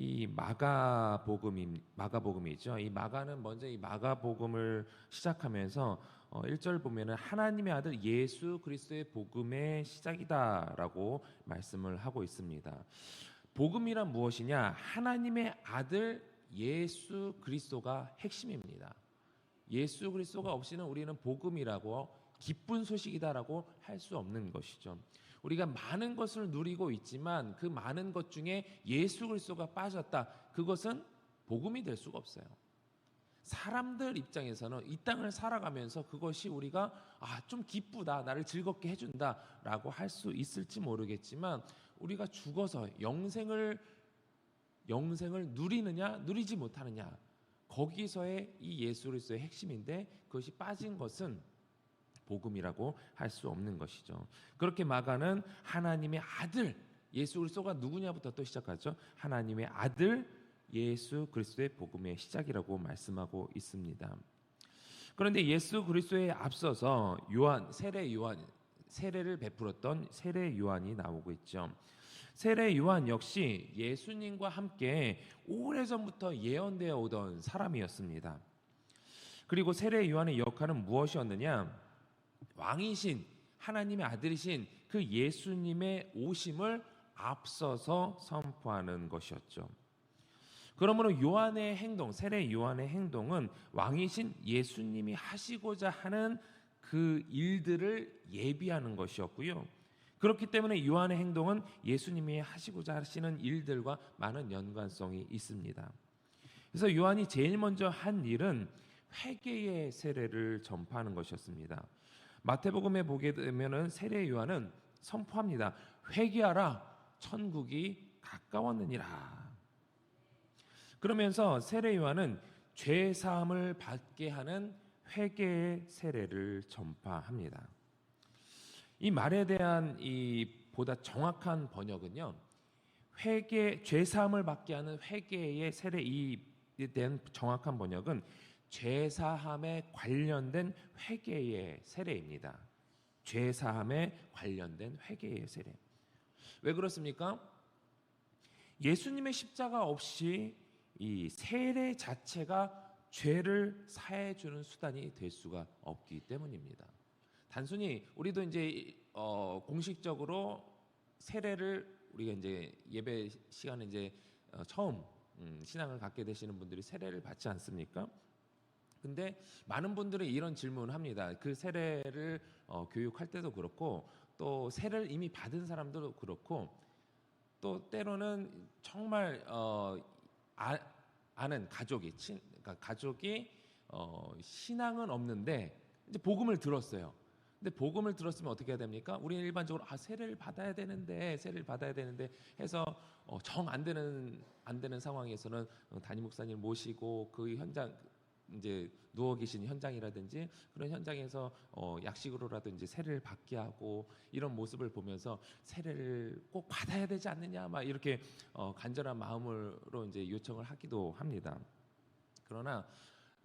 이 마가복음이죠. 이 마가는 먼저 이 마가복음을 시작하면서 1절 보면은 하나님의 아들 예수 그리스도의 복음의 시작이다라고 말씀을 하고 있습니다. 복음이란 무엇이냐? 하나님의 아들 예수 그리스도가 핵심입니다. 예수 그리스도가 없이는 우리는 복음이라고 기쁜 소식이다라고 할 수 없는 것이죠. 우리가 많은 것을 누리고 있지만 그 많은 것 중에 예수 그리스도가 빠졌다. 그것은 복음이 될 수가 없어요. 사람들 입장에서는 이 땅을 살아가면서 그것이 우리가 좀 기쁘다, 나를 즐겁게 해준다라고 할 수 있을지 모르겠지만 우리가 죽어서 영생을 누리느냐 누리지 못하느냐, 거기서의 이 예수 그리스도의 핵심인데 그것이 빠진 것은 복음이라고 할 수 없는 것이죠. 그렇게 마가는 하나님의 아들 예수 그리스도가 누구냐부터 또 시작하죠. 하나님의 아들 예수 그리스도의 복음의 시작이라고 말씀하고 있습니다. 그런데 예수 그리스도에 앞서서 세례를 베풀었던 세례 요한이 나오고 있죠. 세례 요한 역시 예수님과 함께 오래전부터 예언되어 오던 사람이었습니다. 그리고 세례 요한의 역할은 무엇이었느냐? 왕이신 하나님의 아들이신 그 예수님의 오심을 앞서서 선포하는 것이었죠. 그러므로 요한의 행동, 세례 요한의 행동은 왕이신 예수님이 하시고자 하는 그 일들을 예비하는 것이었고요. 그렇기 때문에 요한의 행동은 예수님이 하시고자 하시는 일들과 많은 연관성이 있습니다. 그래서 요한이 제일 먼저 한 일은 회개의 세례를 전파하는 것이었습니다. 마태복음에 보게 되면은 세례 요한은 선포합니다. 회개하라, 천국이 가까웠느니라. 그러면서 세례 요한은 죄 사함을 받게 하는 회개의 세례를 전파합니다. 이 말에 대한 이 보다 정확한 번역은요, 죄 사함을 받게 하는 회개의 세례에 대한 정확한 번역은 죄사함에 관련된 회개의 세례입니다. 죄사함에 관련된 회개의 세례. 왜 그렇습니까? 예수님의 십자가 없이 이 세례 자체가 죄를 사해 주는 수단이 될 수가 없기 때문입니다. 단순히 우리도 이제 공식적으로 세례를 우리가 이제 예배 시간에 이제 처음 신앙을 갖게 되시는 분들이 세례를 받지 않습니까? 근데 많은 분들이 이런 질문을 합니다. 그 세례를 교육할 때도 그렇고 또 세례를 이미 받은 사람들도 그렇고 또 때로는 정말 아는 그러니까 가족이 신앙은 없는데 이제 복음을 들었어요. 근데 복음을 들었으면 어떻게 해야 됩니까? 우리는 일반적으로 세례를 받아야 되는데 해서 정 안 되는 상황에서는 담임 목사님 모시고 그 현장 이제 누워 계신 현장이라든지 그런 현장에서 약식으로라도 이제 세례를 받게 하고 이런 모습을 보면서 세례를 꼭 받아야 되지 않느냐 막 이렇게 간절한 마음으로 이제 요청을 하기도 합니다. 그러나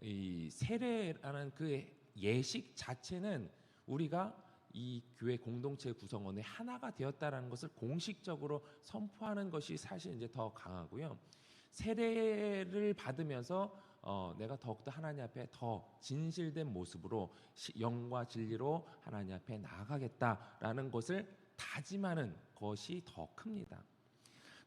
이 세례라는 그 예식 자체는 우리가 이 교회 공동체 구성원의 하나가 되었다라는 것을 공식적으로 선포하는 것이 사실 이제 더 강하고요. 세례를 받으면서 내가 더욱더 하나님 앞에 더 진실된 모습으로 영과 진리로 하나님 앞에 나아가겠다라는 것을 다짐하는 것이 더 큽니다.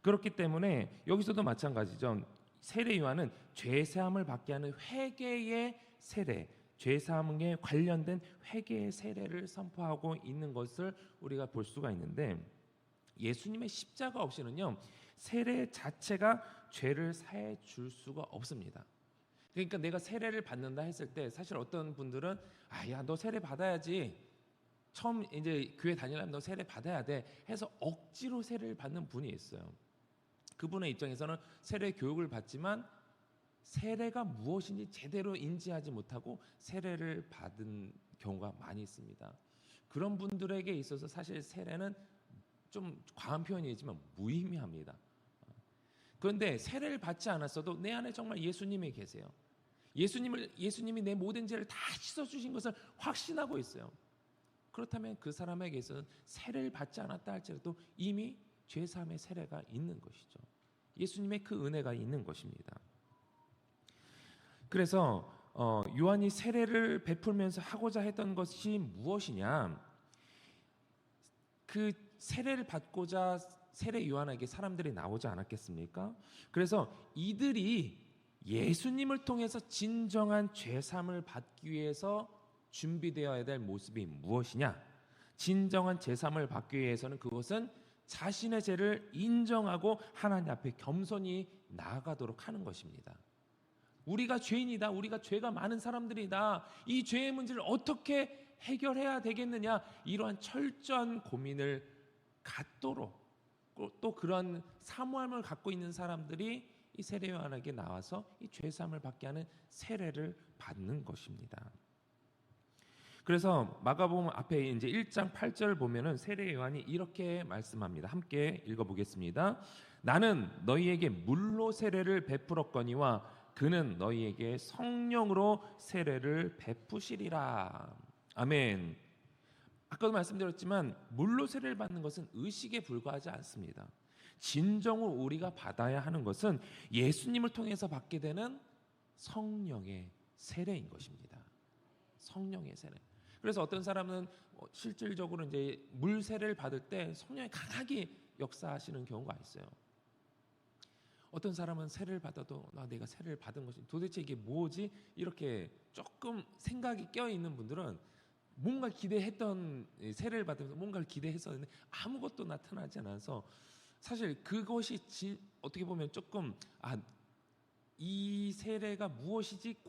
그렇기 때문에 여기서도 마찬가지죠. 세례 요한은 죄사함을 받게 하는 회개의 세례, 죄사함에 관련된 회개의 세례를 선포하고 있는 것을 우리가 볼 수가 있는데, 예수님의 십자가 없이는요 세례 자체가 죄를 사해 줄 수가 없습니다. 그러니까 내가 세례를 받는다 했을 때 사실 어떤 분들은 야 너 세례 받아야지, 처음 이제 교회 다니려면 너 세례 받아야 돼 해서 억지로 세례를 받는 분이 있어요. 그분의 입장에서는 세례 교육을 받지만 세례가 무엇인지 제대로 인지하지 못하고 세례를 받은 경우가 많이 있습니다. 그런 분들에게 있어서 사실 세례는 좀 과한 표현이지만 무의미합니다. 그런데 세례를 받지 않았어도 내 안에 정말 예수님이 계세요. 예수님이 내 모든 죄를 다 씻어주신 것을 확신하고 있어요. 그렇다면 그 사람에게 있어서는 세례를 받지 않았다 할지라도 이미 죄사함의 세례가 있는 것이죠. 예수님의 그 은혜가 있는 것입니다. 그래서 요한이 세례를 베풀면서 하고자 했던 것이 무엇이냐? 그 세례를 받고자 세례 요한에게 사람들이 나오지 않았겠습니까? 그래서 이들이 예수님을 통해서 진정한 죄사함을 받기 위해서 준비되어야 될 모습이 무엇이냐? 진정한 죄사함을 받기 위해서는 그것은 자신의 죄를 인정하고 하나님 앞에 겸손히 나아가도록 하는 것입니다. 우리가 죄인이다. 우리가 죄가 많은 사람들이다. 이 죄의 문제를 어떻게 해결해야 되겠느냐? 이러한 철저한 고민을 갖도록 또 그런 사모함을 갖고 있는 사람들이 이 세례 요한에게 나와서 이 죄사함을 받게 하는 세례를 받는 것입니다. 그래서 마가복음 앞에 이제 1장 8절 보면은 세례 요한이 이렇게 말씀합니다. 함께 읽어보겠습니다. 나는 너희에게 물로 세례를 베풀었거니와 그는 너희에게 성령으로 세례를 베푸시리라. 아멘. 아까도 말씀드렸지만 물로 세례를 받는 것은 의식에 불과하지 않습니다. 진정으로 우리가 받아야 하는 것은 예수님을 통해서 받게 되는 성령의 세례인 것입니다. 성령의 세례. 그래서 어떤 사람은 실질적으로 이제 물 세례를 받을 때 성령이 강하게 역사하시는 경우가 있어요. 어떤 사람은 세례를 받아도 내가 세례를 받은 것이 도대체 이게 뭐지? 이렇게 조금 생각이 껴 있는 분들은 뭔가 기대했던 세례를 받으면서 뭔가를 기대했었는데 아무것도 나타나지 않아서 사실 그것이 어떻게 보면 조금 이 세례가 무엇이지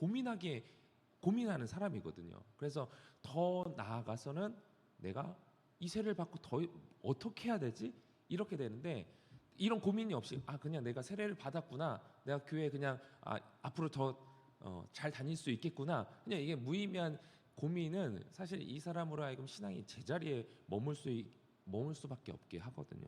고민하는 사람이거든요. 그래서 더 나아가서는 내가 이 세례를 받고 더 어떻게 해야 되지? 이렇게 되는데 이런 고민이 없이 그냥 내가 세례를 받았구나. 내가 교회 그냥 앞으로 더 잘 다닐 수 있겠구나. 그냥 이게 무의미한 고민은 사실 이 사람으로 하여금 신앙이 제자리에 머물 수밖에 없게 하거든요.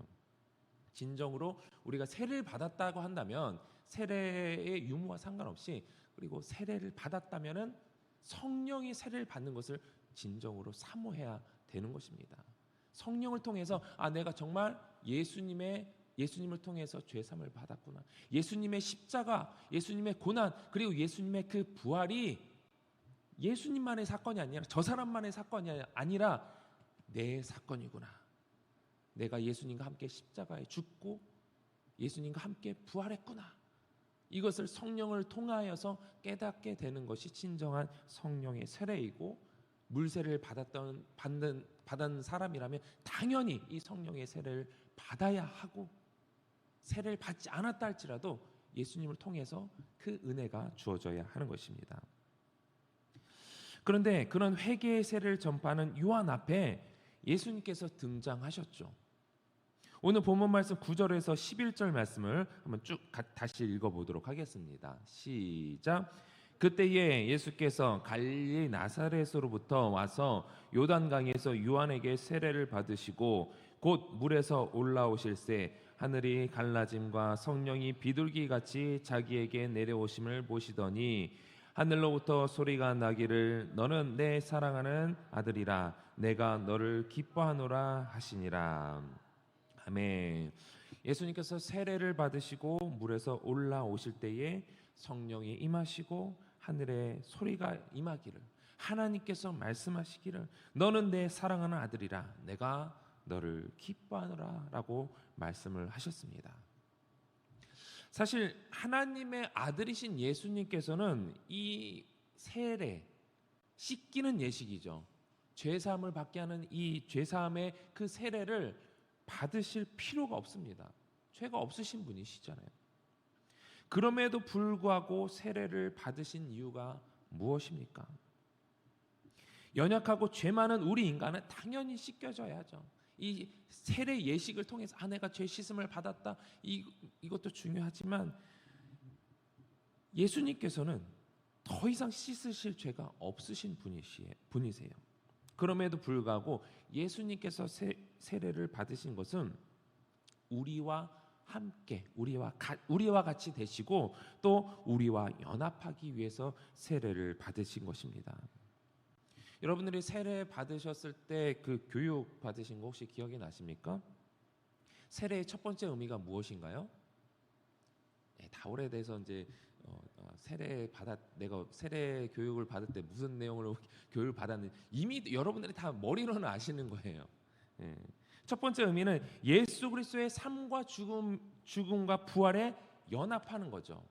진정으로 우리가 세례를 받았다고 한다면 세례의 유무와 상관없이 그리고 세례를 받았다면은 성령이 세례를 받는 것을 진정으로 사모해야 되는 것입니다. 성령을 통해서 내가 정말 예수님을 통해서 죄사함을 받았구나. 예수님의 십자가, 예수님의 고난, 그리고 예수님의 그 부활이 예수님만의 사건이 아니라 저 사람만의 사건이 아니라 내 사건이구나. 내가 예수님과 함께 십자가에 죽고 예수님과 함께 부활했구나. 이것을 성령을 통하여서 깨닫게 되는 것이 진정한 성령의 세례이고 물세례를 받은 사람이라면 당연히 이 성령의 세례를 받아야 하고 세례를 받지 않았다 할지라도 예수님을 통해서 그 은혜가 주어져야 하는 것입니다. 그런데 그런 회개의 세례를 전파하는 요한 앞에 예수님께서 등장하셨죠. 오늘 본문 말씀 9절에서 11절 말씀을 한번 쭉 다시 읽어보도록 하겠습니다. 시작. 그때에 예수께서 갈릴리 나사렛으로부터 와서 요단강에서 요한에게 세례를 받으시고 곧 물에서 올라오실새 하늘이 갈라짐과 성령이 비둘기같이 자기에게 내려오심을 보시더니 하늘로부터 소리가 나기를 너는 내 사랑하는 아들이라 내가 너를 기뻐하노라 하시니라. 아멘. 예수님께서 세례를 받으시고 물에서 올라오실 때에 성령이 임하시고 하늘에 소리가 임하기를 하나님께서 말씀하시기를 너는 내 사랑하는 아들이라 내가 너를 기뻐하노라 라고 말씀을 하셨습니다. 사실 하나님의 아들이신 예수님께서는 이 세례, 씻기는 예식이죠. 죄사함을 받게 하는 이 죄사함의 그 세례를 받으실 필요가 없습니다. 죄가 없으신 분이시잖아요. 그럼에도 불구하고 세례를 받으신 이유가 무엇입니까? 연약하고 죄 많은 우리 인간은 당연히 씻겨져야죠. 이 세례 예식을 통해서 내가 죄 씻음을 받았다. 이것도 중요하지만 예수님께서는 더 이상 씻으실 죄가 없으신 분이세요. 그럼에도 불구하고 예수님께서 세례를 받으신 것은 우리와 함께 우리와 같이 되시고 또 우리와 연합하기 위해서 세례를 받으신 것입니다. 여러분들이 세례 받으셨을 때 그 교육 받으신 거 혹시 기억이 나십니까? 세례의 첫 번째 의미가 무엇인가요? 다 오래돼서 이제 내가 세례 교육을 받을 때 무슨 내용으로 교육을 받았는지 이미 여러분들이 다 머리로는 아시는 거예요. 예. 첫 번째 의미는 예수 그리스도의 삶과 죽음과 부활에 연합하는 거죠.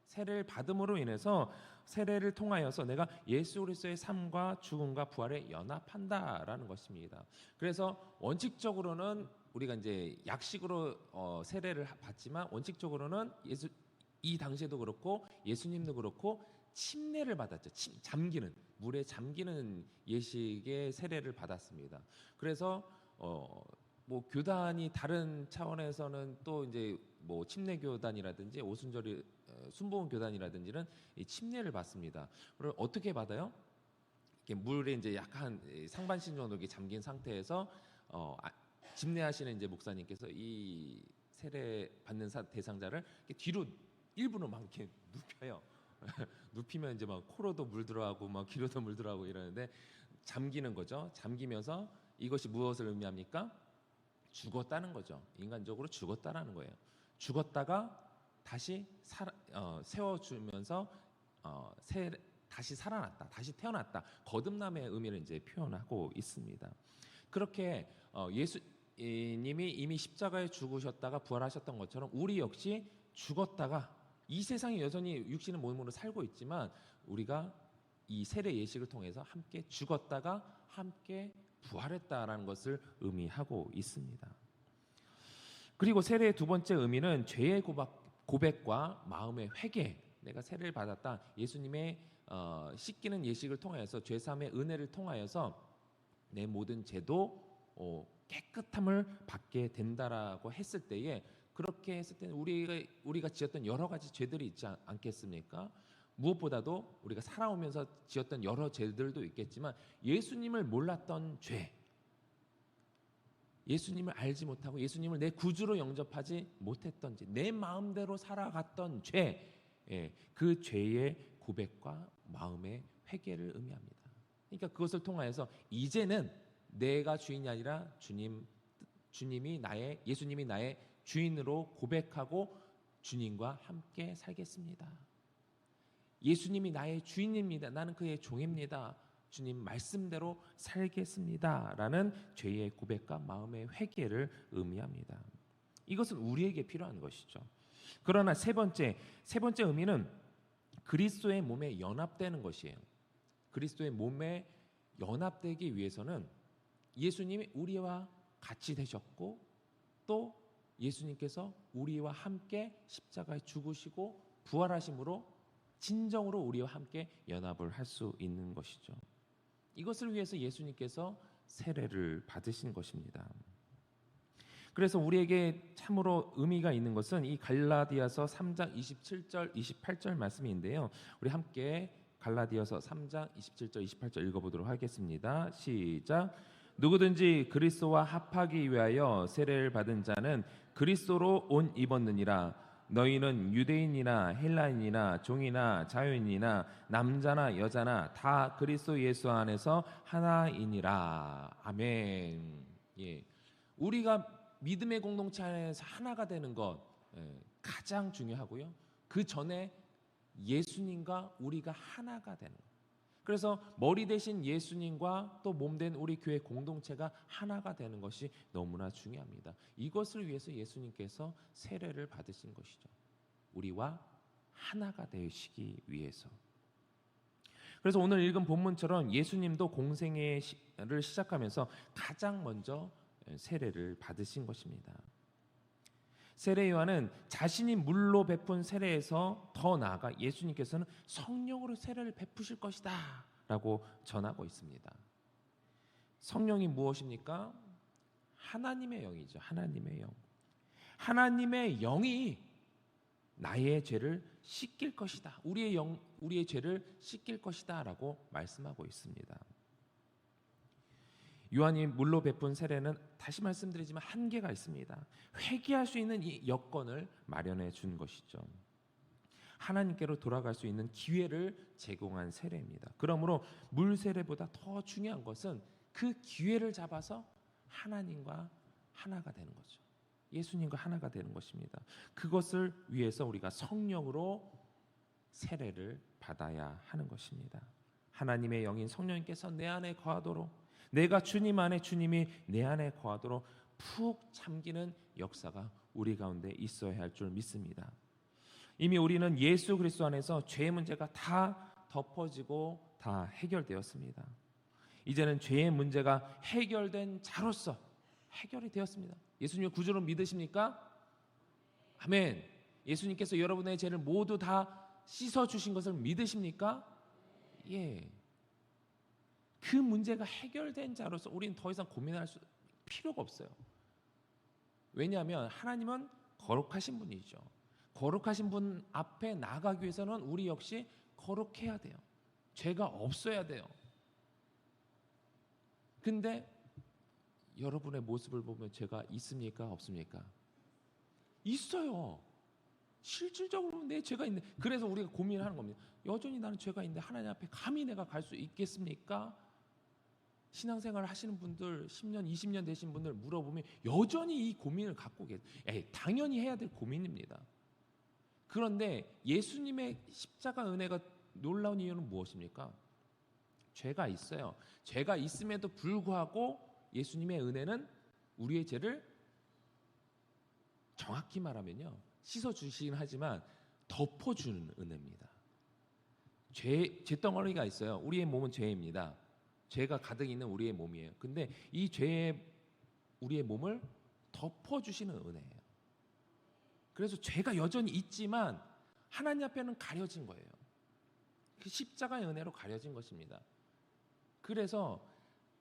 세례를 받음으로 인해서 세례를 통하여서 내가 예수 그리스도의 삶과 죽음과 부활에 연합한다라는 것입니다. 그래서 원칙적으로는 우리가 이제 약식으로 세례를 받지만 원칙적으로는 이 당시에도 그렇고 예수님도 그렇고 침례를 받았죠. 잠기는 물에 잠기는 예식의 세례를 받았습니다. 그래서 뭐 교단이 다른 차원에서는 또 이제 뭐 침례 교단이라든지 오순절이 순복음 교단이라든지는 이 침례를 받습니다. 그럼 어떻게 받아요? 이렇게 물에 이제 약간 상반신 정도 이렇게 잠긴 상태에서 집례하시는 이제 목사님께서 이 세례 받는 대상자를 이렇게 뒤로 일부러 막 이렇게 눕혀요. 눕히면 이제 막 코로도 물 들어가고 막 귀로도 물 들어가고 이러는데 잠기는 거죠. 잠기면서 이것이 무엇을 의미합니까? 죽었다는 거죠. 인간적으로 죽었다라는 거예요. 죽었다가 다시 세워주면서 다시 살아났다, 다시 태어났다. 거듭남의 의미를 이제 표현하고 있습니다. 그렇게 예수님이 이미 십자가에 죽으셨다가 부활하셨던 것처럼 우리 역시 죽었다가 이 세상에 여전히 육신의 몸으로 살고 있지만 우리가 이 세례 예식을 통해서 함께 죽었다가 함께 부활했다라는 것을 의미하고 있습니다. 그리고 세례의 두 번째 의미는 죄의 고백과 마음의 회개. 내가 세례를 받았다. 예수님의 씻기는 예식을 통하여서 죄사함의 은혜를 통하여서 내 모든 죄도 깨끗함을 받게 된다라고 했을 때에 그렇게 했을 때는 우리가 지었던 여러 가지 죄들이 있지 않겠습니까? 무엇보다도 우리가 살아오면서 지었던 여러 죄들도 있겠지만 예수님을 몰랐던 죄, 예수님을 알지 못하고 예수님을 내 구주로 영접하지 못했던 죄, 내 마음대로 살아갔던 죄, 그 죄의 고백과 마음의 회개를 의미합니다. 그러니까 그것을 통하여서 이제는 내가 주인이 아니라 예수님이 나의 주인으로 고백하고 주님과 함께 살겠습니다. 예수님이 나의 주인입니다. 나는 그의 종입니다. 주님 말씀대로 살겠습니다. 라는 죄의 고백과 마음의 회개를 의미합니다. 이것은 우리에게 필요한 것이죠. 그러나 세 번째 의미는 그리스도의 몸에 연합되는 것이에요. 그리스도의 몸에 연합되기 위해서는 예수님이 우리와 같이 되셨고 또 예수님께서 우리와 함께 십자가에 죽으시고 부활하심으로 진정으로 우리와 함께 연합을 할 수 있는 것이죠. 이것을 위해서 예수님께서 세례를 받으신 것입니다. 그래서 우리에게 참으로 의미가 있는 것은 이 갈라디아서 3장 27절 28절 말씀인데요. 우리 함께 갈라디아서 3장 27절 28절 읽어보도록 하겠습니다. 시작. 누구든지 그리스도와 합하기 위하여 세례를 받은 자는 그리스도로 옷 입었느니라. 너희는 유대인이나 헬라인이나 종이나 자유인이나 남자나 여자나 다 그리스도 예수 안에서 하나이니라. 아멘. 예. 우리가 믿음의 공동체 안에서 하나가 되는 것 가장 중요하고요. 그 전에 예수님과 우리가 하나가 되는 것. 그래서 머리 대신 예수님과 또 몸 된 우리 교회 공동체가 하나가 되는 것이 너무나 중요합니다. 이것을 위해서 예수님께서 세례를 받으신 것이죠. 우리와 하나가 되시기 위해서. 그래서 오늘 읽은 본문처럼 예수님도 공생애를 시작하면서 가장 먼저 세례를 받으신 것입니다. 세례 요한은 자신이 물로 베푼 세례에서 더 나아가 예수님께서는 성령으로 세례를 베푸실 것이다 라고 전하고 있습니다. 성령이 무엇입니까? 하나님의 영이죠. 하나님의 영. 하나님의 영이 나의 죄를 씻길 것이다. 우리의 죄를 씻길 것이다 라고 말씀하고 있습니다. 요한이 물로 베푼 세례는 다시 말씀드리지만 한계가 있습니다. 회개할 수 있는 이 여건을 마련해 준 것이죠. 하나님께로 돌아갈 수 있는 기회를 제공한 세례입니다. 그러므로 물 세례보다 더 중요한 것은 그 기회를 잡아서 하나님과 하나가 되는 거죠. 예수님과 하나가 되는 것입니다. 그것을 위해서 우리가 성령으로 세례를 받아야 하는 것입니다. 하나님의 영인 성령님께서 내 안에 거하도록, 내가 주님 안에 주님이 내 안에 거하도록 푹 잠기는 역사가 우리 가운데 있어야 할 줄 믿습니다. 이미 우리는 예수 그리스도 안에서 죄의 문제가 다 덮어지고 다 해결되었습니다. 이제는 죄의 문제가 해결된 자로서 해결이 되었습니다. 예수님을 구주로 믿으십니까? 아멘. 예수님께서 여러분의 죄를 모두 다 씻어주신 것을 믿으십니까? 예. 그 문제가 해결된 자로서 우리는 더 이상 고민할 필요가 없어요. 왜냐하면 하나님은 거룩하신 분이죠. 거룩하신 분 앞에 나아가기 위해서는 우리 역시 거룩해야 돼요. 죄가 없어야 돼요. 근데 여러분의 모습을 보면 죄가 있습니까? 없습니까? 있어요. 실질적으로 내 죄가 있는데, 그래서 우리가 고민하는 겁니다. 여전히 나는 죄가 있는데 하나님 앞에 감히 내가 갈 수 있겠습니까? 신앙생활 하시는 분들, 10년, 20년 되신 분들 물어보면 여전히 이 고민을 갖고 계세요. 당연히 해야 될 고민입니다. 그런데 예수님의 십자가 은혜가 놀라운 이유는 무엇입니까? 죄가 있어요. 죄가 있음에도 불구하고 예수님의 은혜는 우리의 죄를 정확히 말하면요, 씻어주시긴 하지만 덮어주는 은혜입니다. 죄덩어리가 있어요. 우리의 몸은 죄입니다. 죄가 가득 있는 우리의 몸이에요. 근데 이 죄에 우리의 몸을 덮어주시는 은혜예요. 그래서 죄가 여전히 있지만 하나님 앞에는 가려진 거예요. 그 십자가의 은혜로 가려진 것입니다. 그래서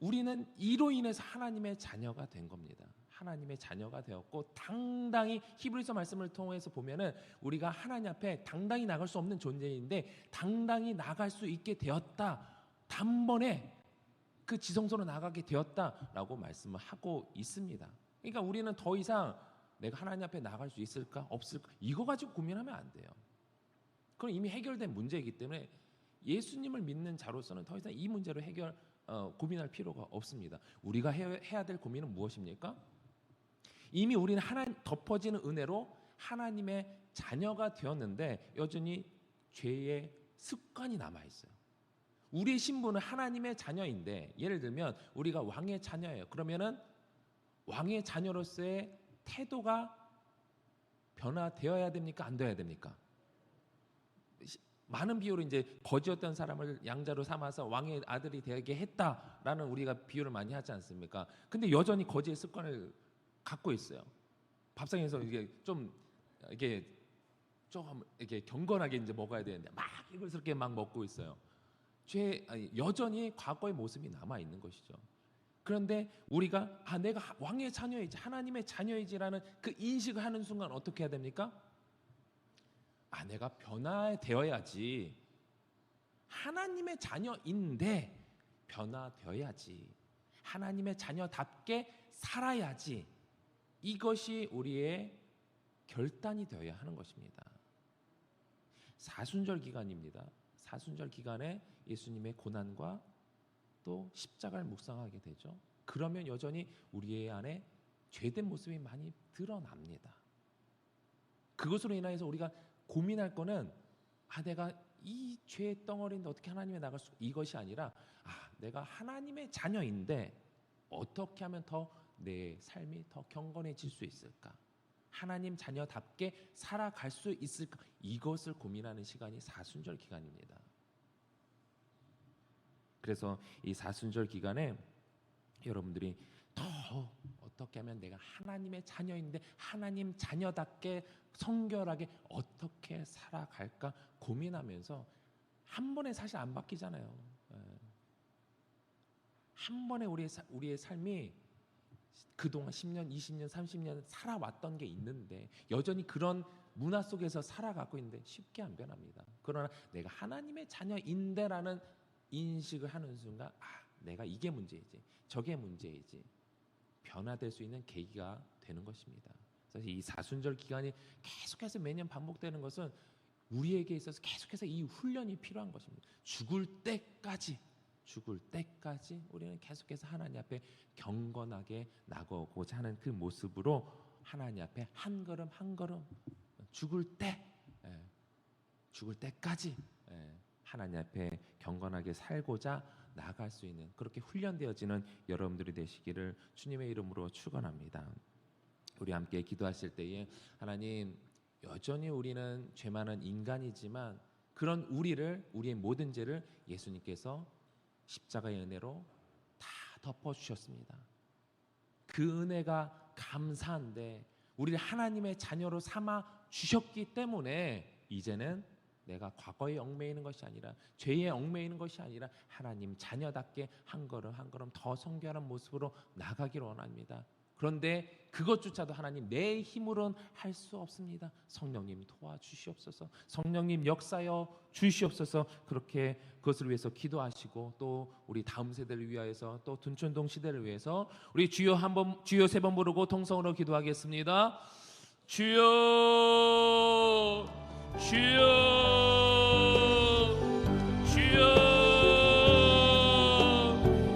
우리는 이로 인해서 하나님의 자녀가 된 겁니다. 하나님의 자녀가 되었고, 당당히 히브리서 말씀을 통해서 보면은 우리가 하나님 앞에 당당히 나갈 수 없는 존재인데 당당히 나갈 수 있게 되었다. 단번에 그 지성소로 나가게 되었다라고 말씀을 하고 있습니다. 그러니까 우리는 더 이상 내가 하나님 앞에 나갈 수 있을까 없을까 이거 가지고 고민하면 안 돼요. 그건 이미 해결된 문제이기 때문에 예수님을 믿는 자로서는 더 이상 이 문제로 고민할 필요가 없습니다. 우리가 해야 될 고민은 무엇입니까? 이미 우리는 하나님 덮어지는 은혜로 하나님의 자녀가 되었는데 여전히 죄의 습관이 남아 있어요. 우리의 신분은 하나님의 자녀인데, 예를 들면 우리가 왕의 자녀예요. 그러면은 왕의 자녀로서의 태도가 변화되어야 됩니까? 안 되어야 됩니까? 많은 비유로 이제 거지였던 사람을 양자로 삼아서 왕의 아들이 되게 했다라는 우리가 비유를 많이 하지 않습니까? 근데 여전히 거지의 습관을 갖고 있어요. 밥상에서 이게 좀 경건하게 이제 먹어야 되는데 막 이글스럽게 막 먹고 있어요. 여전히 과거의 모습이 남아 있는 것이죠. 그런데 우리가 내가 왕의 자녀이지, 하나님의 자녀이지라는 그 인식을 하는 순간 어떻게 해야 됩니까? 내가 변화되어야지. 하나님의 자녀인데 변화되어야지. 하나님의 자녀답게 살아야지. 이것이 우리의 결단이 되어야 하는 것입니다. 사순절 기간입니다. 사순절 기간에 예수님의 고난과 또 십자가를 묵상하게 되죠. 그러면 여전히 우리의 안에 죄된 모습이 많이 드러납니다. 그것으로 인하여서 우리가 고민할 거는 내가 이 죄의 덩어리인데 어떻게 하나님에 나갈 수, 이것이 아니라 내가 하나님의 자녀인데 어떻게 하면 더 내 삶이 더 경건해질 수 있을까? 하나님 자녀답게 살아갈 수 있을까? 이것을 고민하는 시간이 사순절 기간입니다. 그래서 이 사순절 기간에 여러분들이 더 어떻게 하면 내가 하나님의 자녀인데 하나님 자녀답게 성결하게 어떻게 살아갈까 고민하면서, 한 번에 사실 안 바뀌잖아요. 한 번에 우리의 삶이 그동안 10년, 20년, 30년 살아왔던 게 있는데 여전히 그런 문화 속에서 살아가고 있는데 쉽게 안 변합니다. 그러나 내가 하나님의 자녀인데라는 인식을 하는 순간 내가 이게 문제이지 저게 문제이지 변화될 수 있는 계기가 되는 것입니다. 그래서 이 사순절 기간이 계속해서 매년 반복되는 것은 우리에게 있어서 계속해서 이 훈련이 필요한 것입니다. 죽을 때까지 우리는 계속해서 하나님 앞에 경건하게 나가고자 하는 그 모습으로 하나님 앞에 한 걸음 한 걸음 죽을 때까지 하나님 앞에 경건하게 살고자 나아갈 수 있는 그렇게 훈련되어지는 여러분들이 되시기를 주님의 이름으로 축원합니다. 우리 함께 기도하실 때에 하나님, 여전히 우리는 죄 많은 인간이지만 그런 우리의 모든 죄를 예수님께서 십자가의 은혜로 다 덮어주셨습니다. 그 은혜가 감사한데 우리를 하나님의 자녀로 삼아 주셨기 때문에 이제는 내가 과거에 얽매이는 것이 아니라, 죄에 얽매이는 것이 아니라 하나님 자녀답게 한 걸음 한 걸음 더 성결한 모습으로 나가기를 원합니다. 그런데 그것조차도 하나님 내 힘으로는 할 수 없습니다. 성령님 도와주시옵소서. 성령님 역사여 주시옵소서. 그렇게 그것을 위해서 기도하시고, 또 우리 다음 세대를 위하여서, 또 둔촌동 시대를 위해서 우리 주여 세 번 부르고 통성으로 기도하겠습니다. 주여, 주여,